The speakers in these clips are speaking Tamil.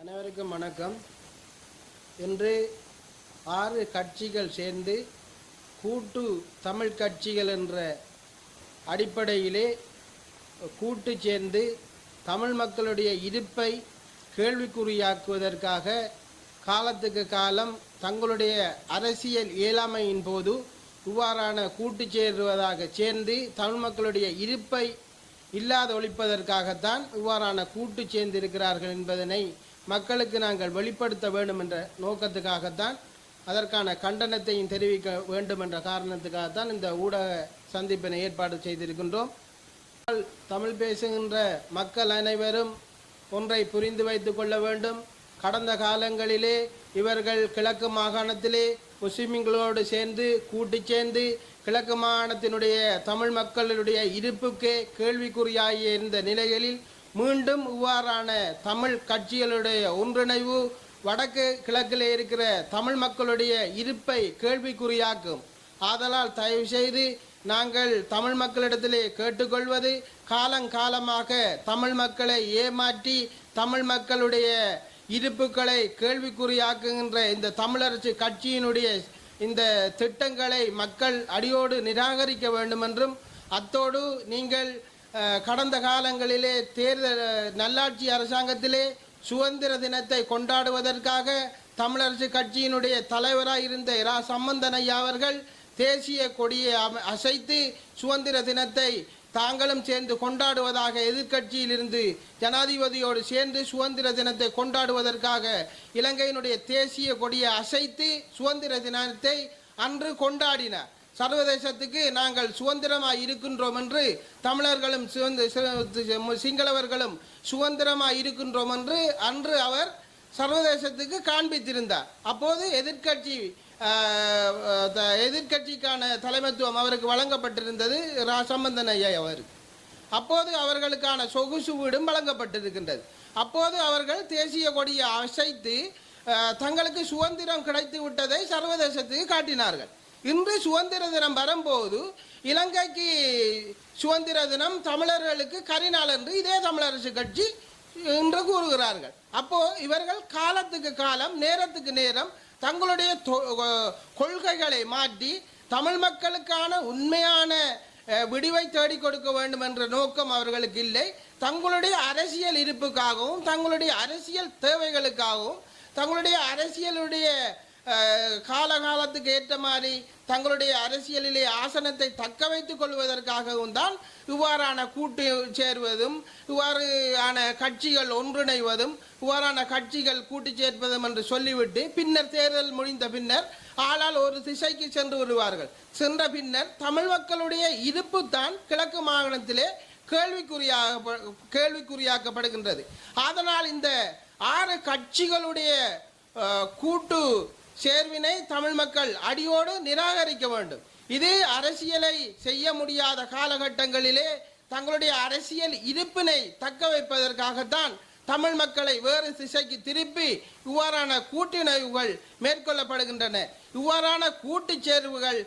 அனைவருக்கும் வணக்கம். இன்று 6 கட்சிகள் சேர்ந்து கூட்டு தமிழ் கட்சிகள் என்ற அடிப்படையிலே கூட்டு சேர்ந்து தமிழ் மக்களுடைய இருப்பை கேள்விக்குறியாக்குவதற்காக காலத்துக்கு காலம் தங்களுடைய அரசியல் இயலாமையின் போது இவ்வாறான கூட்டு சேருவதாக சேர்ந்து தமிழ் மக்களுடைய இருப்பை இல்லாத ஒழிப்பதற்காகத்தான் இவ்வாறான கூட்டு சேர்ந்திருக்கிறார்கள் என்பதனை மக்களுக்கு நாங்கள் வெளிப்படுத்த வேண்டும் என்ற நோக்கத்துக்காகத்தான், அதற்கான கண்டனத்தையும் தெரிவிக்க வேண்டும் என்ற காரணத்துக்காகத்தான் இந்த ஊடக சந்திப்பினை ஏற்பாடு செய்திருக்கின்றோம். தமிழ் பேசுகின்ற மக்கள் அனைவரும் ஒன்றை புரிந்து வைத்துக் கொள்ள வேண்டும். கடந்த காலங்களிலே இவர்கள் கிழக்கு மாகாணத்திலே முஸ்லிம்களோடு கூட்டு சேர்ந்து கிழக்கு மாகாணத்தினுடைய தமிழ் மக்களுடைய இருப்புக்கே கேள்விக்குறியாகிய இருந்த நிலைகளில் மீண்டும் இவ்வாறான தமிழ் கட்சிகளுடைய ஒன்றிணைவு வடக்கு கிழக்கிலே இருக்கிற தமிழ் மக்களுடைய இருப்பை கேள்விக்குறியாக்கும். ஆதலால் தயவு செய்து நாங்கள் தமிழ் மக்களிடத்திலே கேட்டுக்கொள்வது, காலங்காலமாக தமிழ் மக்களை ஏமாற்றி தமிழ் மக்களுடைய இருப்புக்களை கேள்விக்குறியாக்குகின்ற இந்த தமிழரசு கட்சியினுடைய இந்த திட்டங்களை மக்கள் அடியோடு நிராகரிக்க வேண்டும் என்றும், அத்தோடு நீங்கள் கடந்த காலங்களிலே தேர்தல் நல்லாட்சி அரசாங்கத்திலே சுதந்திர தினத்தை கொண்டாடுவதற்காக தமிழரசு கட்சியினுடைய தலைவராக இருந்த இரா சம்பந்தன் ஐயா அவர்கள் தேசிய கொடியை அசைத்து சுதந்திர தினத்தை தாங்களும் சேர்ந்து கொண்டாடுவதாக எதிர்கட்சியில் இருந்து ஜனாதிபதியோடு சேர்ந்து சுதந்திர தினத்தை கொண்டாடுவதற்காக இலங்கையினுடைய தேசிய கொடியை அசைத்து சுதந்திர தினத்தை அன்று கொண்டாடினார். சர்வதேசத்துக்கு நாங்கள் சுதந்திரமாக இருக்கின்றோம் என்று தமிழர்களும் சிங்களவர்களும் சுதந்திரமாக இருக்கின்றோம் என்று அன்று அவர் சர்வதேசத்துக்கு காண்பித்திருந்தார். அப்போது எதிர்கட்சிக்கான தலைமைத்துவம் அவருக்கு வழங்கப்பட்டிருந்தது சம்பந்தன் ஐயா அவருக்கு. அப்போது அவர்களுக்கான சொகுசு வீடும் வழங்கப்பட்டிருக்கின்றது. அப்போது அவர்கள் தேசிய கொடியை அசைத்து தங்களுக்கு சுதந்திரம் கிடைத்து விட்டதை சர்வதேசத்துக்கு காட்டினார்கள். இன்று சுதந்திர தினம் வரும்போது இலங்கைக்கு சுதந்திர தினம் தமிழர்களுக்கு கரிநாள் என்று இதே தமிழரசு கட்சி என்று கூறுகிறார்கள். அப்போ இவர்கள் காலத்துக்கு காலம் நேரத்துக்கு நேரம் தங்களுடைய கொள்கைகளை மாற்றி தமிழ் மக்களுக்கான உண்மையான விடிவை தேடிக் கொடுக்க வேண்டும் என்ற நோக்கம் அவர்களுக்கு இல்லை. தங்களுடைய அரசியல் இருப்புக்காகவும் தங்களுடைய அரசியல் தேவைகளுக்காகவும் தங்களுடைய அரசியலுடைய காலகாலத்துக்கு ஏற்ற மாதிரி தங்களுடைய அரசியலிலே ஆசனத்தை தக்க வைத்துக் கொள்வதற்காகவும் தான் இவ்வாறான கூட்டு சேருவதும் இவ்வாறான கட்சிகள் ஒன்றிணைவதும் இவ்வாறான கட்சிகள் கூட்டு சேர்ப்பதும் என்று சொல்லிவிட்டு பின்னர் தேர்தல் முடிந்த பின்னர் ஆளால் ஒரு திசைக்கு சென்று வருவார்கள். சென்ற பின்னர் தமிழ் மக்களுடைய இருப்பு தான் கிழக்கு மாகாணத்திலே கேள்விக்குறியாக்கப்படுகின்றது. அதனால் இந்த 6 கட்சிகளுடைய கூட்டு சேர்வினை தமிழ் மக்கள் அடியோடு நிராகரிக்க வேண்டும். இது அரசியலை செய்ய முடியாத காலகட்டங்களிலே தங்களுடைய அரசியல் இருப்பினை தக்க வைப்பதற்காகத்தான் தமிழ் மக்களை வேறு திசைக்கு திருப்பி இவ்வாறான கூட்டிணைவுகள் மேற்கொள்ளப்படுகின்றன. இவ்வாறான கூட்டு சேர்வுகள்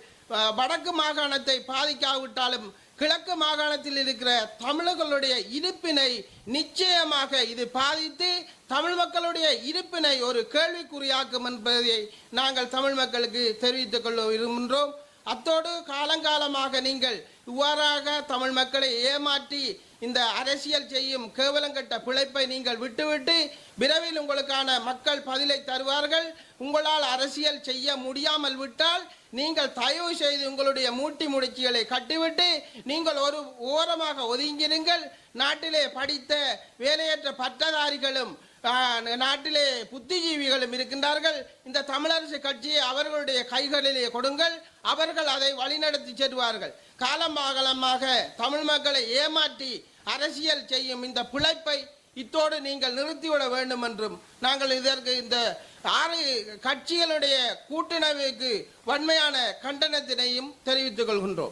வடக்கு மாகாணத்தை பாதிக்காவிட்டாலும் கிழக்கு மாகாணத்தில் இருக்கிற தமிழர்களுடைய இருப்பினை நிச்சயமாக இது பாதித்து தமிழ் மக்களுடைய இருப்பினை ஒரு கேள்விக்குறியாக்கும் என்பதை நாங்கள் தமிழ் மக்களுக்கு தெரிவித்துக் கொள்ள விரும்புகின்றோம். அத்தோடு காலங்காலமாக நீங்கள் இவ்வாறாக தமிழ் மக்களை ஏமாற்றி இந்த அரசியல் செய்யும் கேவலங்கட்ட பிழைப்பை நீங்கள் விட்டுவிட்டு விரைவில் உங்களுக்கான மக்கள் பதிலை தருவார்கள். உங்களால் அரசியல் செய்ய முடியாமல் விட்டால் நீங்கள் தயவு செய்து உங்களுடைய மூட்டி முடிச்சுகளை கட்டிவிட்டு நீங்கள் ஒரு ஓரமாக ஒதுங்கிருங்கள். நாட்டிலே படித்த வேலையற்ற பட்டதாரிகளும் நாட்டிலே புத்திஜீவிகளும் இருக்கின்றார்கள். இந்த தமிழரசு கட்சியை அவர்களுடைய கைகளிலே கொடுங்கள். அவர்கள் அதை வழிநடத்தி செல்வார்கள். காலமாக தமிழ் மக்களை ஏமாற்றி அரசியல் செய்யும் இந்த பிழைப்பை இத்தோடு நீங்கள் நிறுத்திவிட வேண்டும் என்றும் நாங்கள் இதற்கு இந்த 6 கட்சிகளுடைய கூட்டணிவுக்கு வன்மையான கண்டனத்தினையும் தெரிவித்துக் கொள்கின்றோம்.